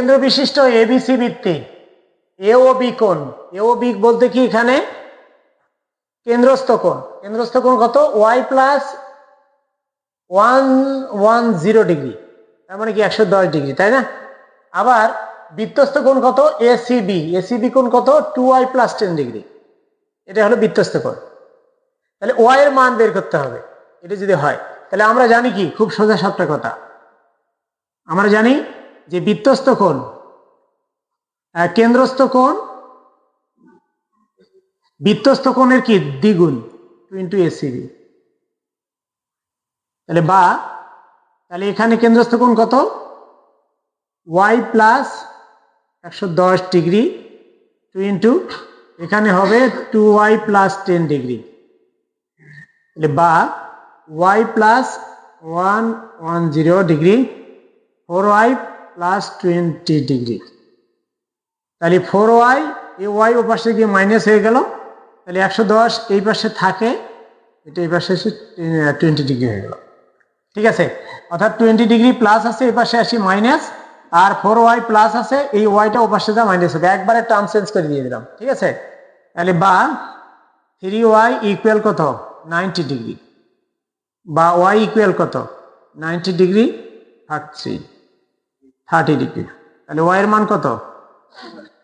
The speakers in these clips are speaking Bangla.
কেন্দ্র বিশিষ্ট এবিসি বৃত্তে এ ও বি কোণ, এ ও বি বলতে কি এখানে কেন্দ্রস্থ কোণ, কেন্দ্রস্থ কোণ কত ওয়াই প্লাস 110 ডিগ্রি, তার মানে কি 110 ডিগ্রি, তাই না? আবার বৃত্তস্থ কোণ কত এসিবি, এসিবি কোণ কত 2y প্লাস 10 ডিগ্রি, এটা হলো বৃত্তস্থ কোণ। তাহলে ওয়াই এর মান বের করতে হবে, এটা যদি হয় তাহলে আমরা জানি কি, খুব সোজা সাপটা কথা, আমরা জানি যে বৃত্তস্থ কোণ কেন্দ্রস্থ কোণ বৃত্তস্থ কোণের কি দ্বিগুণ 2 ইন্টু এসিবি। তাহলে এখানে কেন্দ্রস্থ কোণ কত ওয়াই প্লাস 110 ডিগ্রি 2 ইন্টু এখানে হবে 2y প্লাস 10 ডিগ্রি, তাহলে বা y plus 110 degree 4y plus 20 degree. তাহলে 4y এই y ও পাশে গিয়ে মাইনাস হয়ে গেল, তাহলে 110 এই পাশে থাকে, এটা এই পাশে এসে 20 ডিগ্রি হয়ে গেল, ঠিক আছে? অর্থাৎ 20 ডিগ্রি প্লাস আছে, এই পাশে আসি মাইনাস, আর 4y প্লাস আছে, এই ওয়াইটা ও পাশে যা মাইনাস হবে, একবারে টার্ম চেঞ্জ করে দিয়ে দিলাম, ঠিক আছে? তাহলে বা 3y ইকুয়াল কত 90 ডিগ্রি, বা y ইকুয়াল কত 90 ডিগ্রি ভাগ 3 30 ডিগ্রি, তাহলে y এর মান কত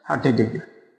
30 ডিগ্রি।